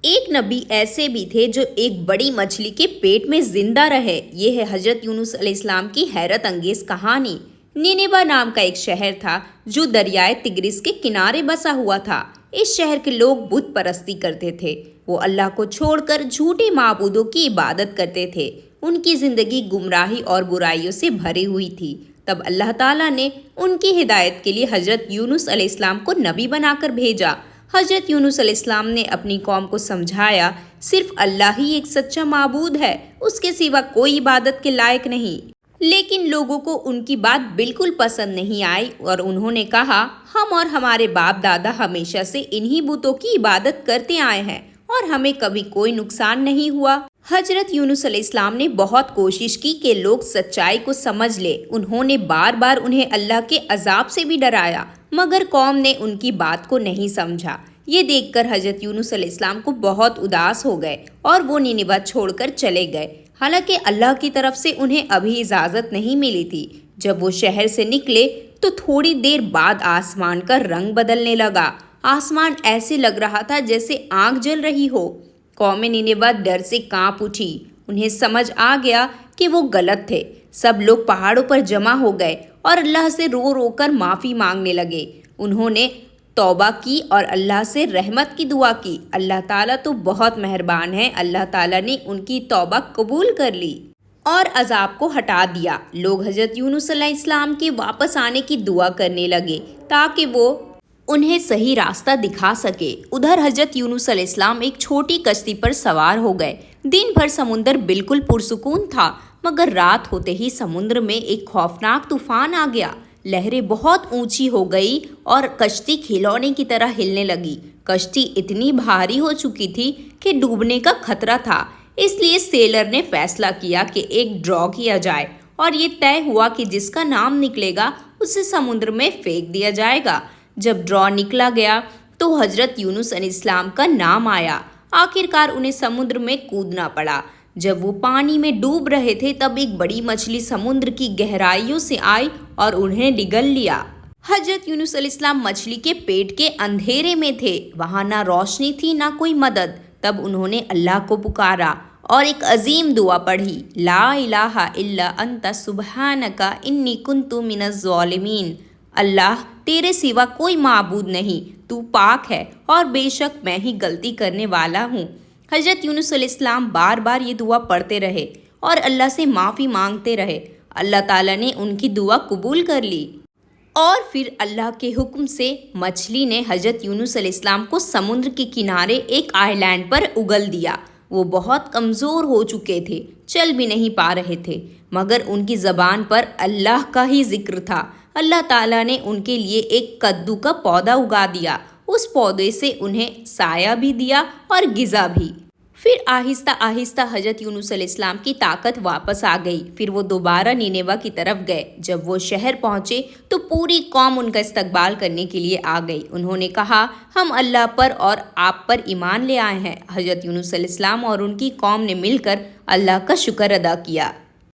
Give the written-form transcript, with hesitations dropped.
ایک نبی ایسے بھی تھے جو ایک بڑی مچھلی کے پیٹ میں زندہ رہے۔ یہ ہے حضرت یونس علیہ السلام کی حیرت انگیز کہانی۔ نینوا نام کا ایک شہر تھا جو دریائے تگرس کے کنارے بسا ہوا تھا۔ اس شہر کے لوگ بت پرستی کرتے تھے۔ وہ اللہ کو چھوڑ کر جھوٹے معبودوں کی عبادت کرتے تھے۔ ان کی زندگی گمراہی اور برائیوں سے بھری ہوئی تھی۔ تب اللہ تعالیٰ نے ان کی ہدایت کے لیے حضرت یونس علیہ السلام کو نبی بنا کر بھیجا۔ حضرت یونس علیہ السلام نے اپنی قوم کو سمجھایا، صرف اللہ ہی ایک سچا معبود ہے، اس کے سوا کوئی عبادت کے لائق نہیں۔ لیکن لوگوں کو ان کی بات بالکل پسند نہیں آئی اور انہوں نے کہا، ہم اور ہمارے باپ دادا ہمیشہ سے انہی بتوں کی عبادت کرتے آئے ہیں اور ہمیں کبھی کوئی نقصان نہیں ہوا۔ حضرت یونس علیہ السلام نے بہت کوشش کی کہ لوگ سچائی کو سمجھ لے۔ انہوں نے بار بار انہیں اللہ کے عذاب سے بھی ڈرایا، مگر قوم نے ان کی بات کو نہیں سمجھا۔ یہ دیکھ کر حضرت یونس علیہ السلام کو بہت اداس ہو گئے اور وہ نینوا چھوڑ کر چلے گئے، حالانکہ اللہ کی طرف سے انہیں ابھی اجازت نہیں ملی تھی۔ جب وہ شہر سے نکلے تو تھوڑی دیر بعد آسمان کا رنگ بدلنے لگا۔ آسمان ایسے لگ رہا تھا جیسے آگ جل رہی ہو۔ قوم نینوا ڈر سے کانپ اٹھی۔ انہیں سمجھ آ گیا کہ وہ غلط تھے۔ سب لوگ پہاڑوں پر جمع ہو گئے اور اللہ سے رو رو کر معافی مانگنے لگے۔ انہوں نے توبہ کی اور اللہ سے رحمت کی دعا کی۔ اللہ تعالیٰ تو بہت مہربان ہے۔ اللہ تعالیٰ نے ان کی توبہ قبول کر لی اور عذاب کو ہٹا دیا۔ لوگ حضرت یونس علیہ السلام کے واپس آنے کی دعا کرنے لگے تاکہ وہ انہیں صحیح راستہ دکھا سکے۔ ادھر حضرت یونس علیہ السلام ایک چھوٹی کشتی پر سوار ہو گئے۔ دن بھر سمندر بالکل پرسکون تھا، مگر رات ہوتے ہی سمندر میں ایک خوفناک طوفان آ گیا۔ لہریں بہت اونچی ہو گئی اور کشتی کھلونے کی طرح ہلنے لگی۔ کشتی اتنی بھاری ہو چکی تھی کہ ڈوبنے کا خطرہ تھا۔ اس لیے سیلر نے فیصلہ کیا کہ ایک ڈرا کیا جائے اور یہ طے ہوا کہ جس کا نام نکلے گا اسے سمندر میں پھینک دیا جائے گا۔ جب ڈرا نکلا گیا تو حضرت یونس علیہ السلام کا نام آیا۔ آخرکار انہیں سمندر میں کودنا پڑا۔ جب وہ پانی میں ڈوب رہے تھے تب ایک بڑی مچھلی سمندر کی گہرائیوں سے آئی اور انہیں ڈگل لیا۔ حضرت یونس علیہ السلام مچھلی کے پیٹ کے اندھیرے میں تھے، وہاں نہ روشنی تھی نہ کوئی مدد۔ تب انہوں نے اللہ کو پکارا اور ایک عظیم دعا پڑھی، لا الہ الا انت سبحانک انی کنت من الظالمین۔ اللہ، تیرے سوا کوئی معبود نہیں، تو پاک ہے اور بے شک میں ہی غلطی کرنے والا ہوں۔ حضرت یونس علیہ السلام بار بار یہ دعا پڑھتے رہے اور اللہ سے معافی مانگتے رہے۔ اللہ تعالیٰ نے ان کی دعا قبول کر لی اور پھر اللہ کے حکم سے مچھلی نے حضرت یونس علیہ السلام کو سمندر کے کنارے ایک آئی لینڈ پر اگل دیا۔ وہ بہت کمزور ہو چکے تھے، چل بھی نہیں پا رہے تھے، مگر ان کی زبان پر اللہ کا ہی ذکر تھا۔ اللہ تعالیٰ نے ان کے لیے ایک کدو کا پودا اگا دیا۔ اس پودے سے انہیں سایہ بھی دیا اور غذا بھی۔ پھر آہستہ آہستہ حضرت یونس علیہ السلام کی طاقت واپس آ گئی۔ پھر وہ دوبارہ نینوا کی طرف گئے۔ جب وہ شہر پہنچے تو پوری قوم ان کا استقبال کرنے کے لیے آ گئی۔ انہوں نے کہا، ہم اللہ پر اور آپ پر ایمان لے آئے ہیں۔ حضرت یونس علیہ السلام اور ان کی قوم نے مل کر اللہ کا شکر ادا کیا۔